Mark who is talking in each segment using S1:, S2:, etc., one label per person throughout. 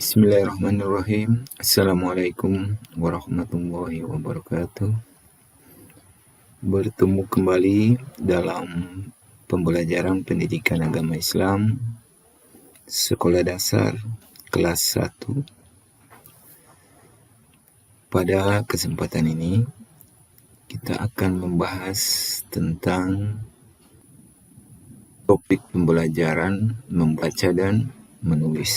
S1: Bismillahirrahmanirrahim. Assalamualaikum warahmatullahi wabarakatuh. Bertemu kembali dalam pembelajaran pendidikan agama Islam Sekolah Dasar kelas 1. Pada kesempatan ini kita akan membahas tentang topik pembelajaran membaca dan menulis.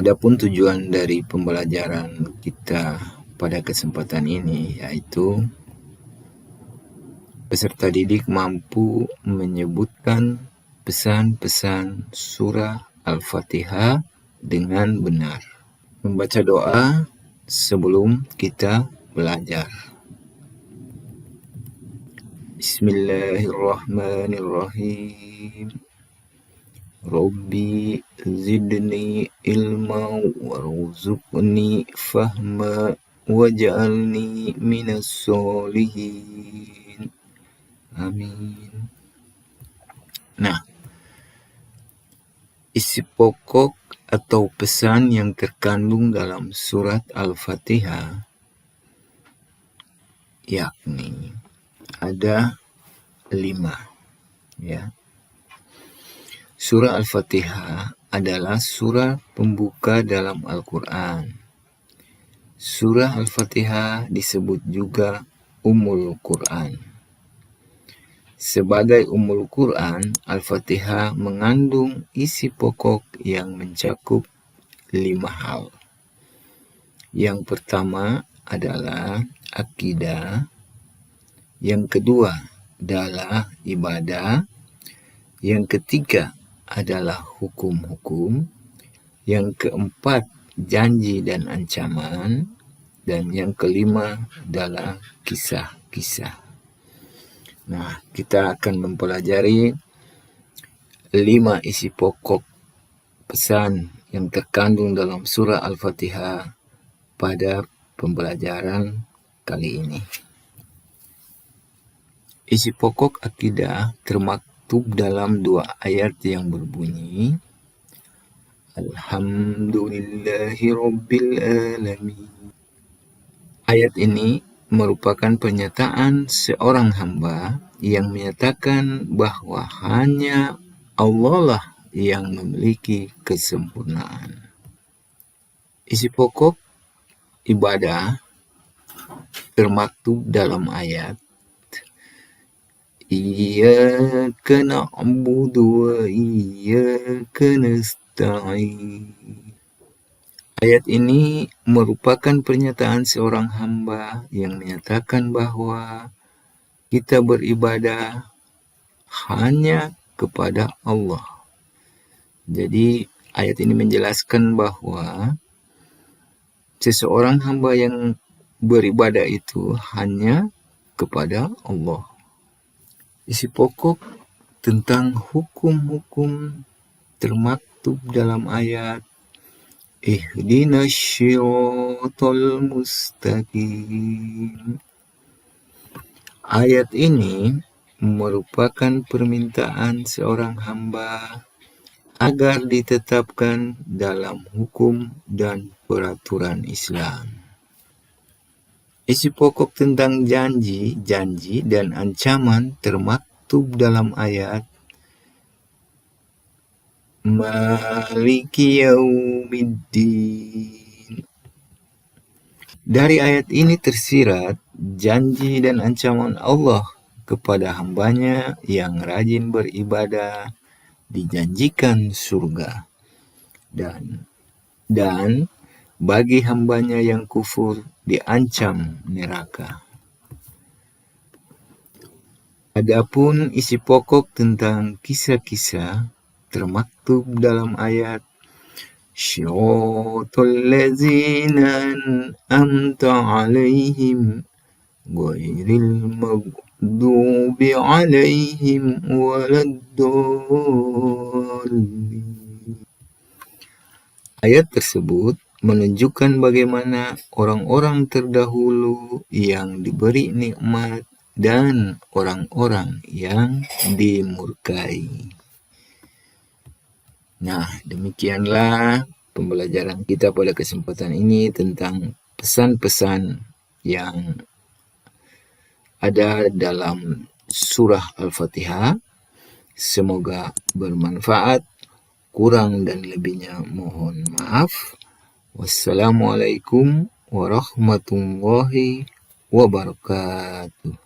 S1: Adapun tujuan dari pembelajaran kita pada kesempatan ini yaitu peserta didik mampu menyebutkan pesan-pesan surah Al-Fatihah dengan benar. Membaca doa sebelum kita belajar. Bismillahirrahmanirrahim. Rabbi zidni ilma warzuqni fahma waj'alni minas solihin. Amin. Nah, isi pokok atau pesan yang terkandung dalam surat Al-Fatihah yakni ada 5, ya. Surah Al-Fatihah adalah surah pembuka dalam Al-Quran. Surah Al-Fatihah disebut juga Ummul Quran. Sebagai Ummul Quran, Al-Fatihah mengandung isi pokok yang mencakup 5 hal. Yang pertama adalah akidah, yang kedua adalah ibadah, yang ketiga adalah hukum-hukum, yang keempat janji dan ancaman, dan yang kelima adalah kisah-kisah. Nah, kita akan mempelajari 5 isi pokok pesan yang terkandung dalam surah Al-Fatihah pada pembelajaran kali ini. Isi pokok akidah termaktub dalam 2 ayat yang berbunyi Alhamdulillahirrabbilalamin. Ayat ini merupakan pernyataan seorang hamba yang menyatakan bahwa hanya Allah lah yang memiliki kesempurnaan. Isi pokok ibadah termaktub dalam ayat Iyyaka na'budu wa iyyaka nasta'in. Ayat ini merupakan pernyataan seorang hamba yang menyatakan bahwa kita beribadah hanya kepada Allah. Jadi ayat ini menjelaskan bahwa seseorang hamba yang beribadah itu hanya kepada Allah. Isi pokok tentang hukum-hukum termaktub dalam ayat Ihdinas syiratal mustaqim. Ayat ini merupakan permintaan seorang hamba agar ditetapkan dalam hukum dan peraturan Islam. Isi pokok tentang janji dan ancaman termaktub dalam ayat Maliki yaumiddin. Dari ayat ini tersirat janji dan ancaman Allah kepada hambanya yang rajin beribadah dijanjikan surga, dan bagi hambanya yang kufur diancam neraka. Adapun isi pokok tentang kisah-kisah termaktub dalam ayat Syiratal ladzina an'amta 'alaihim ghairil maghdubi 'alaihim waladdallin. Ayat tersebut menunjukkan bagaimana orang-orang terdahulu yang diberi nikmat dan orang-orang yang dimurkai. Nah, demikianlah pembelajaran kita pada kesempatan ini tentang pesan-pesan yang ada dalam surah Al-Fatihah. Semoga bermanfaat. Kurang dan lebihnya mohon maaf. Wassalamualaikum warahmatullahi wabarakatuh.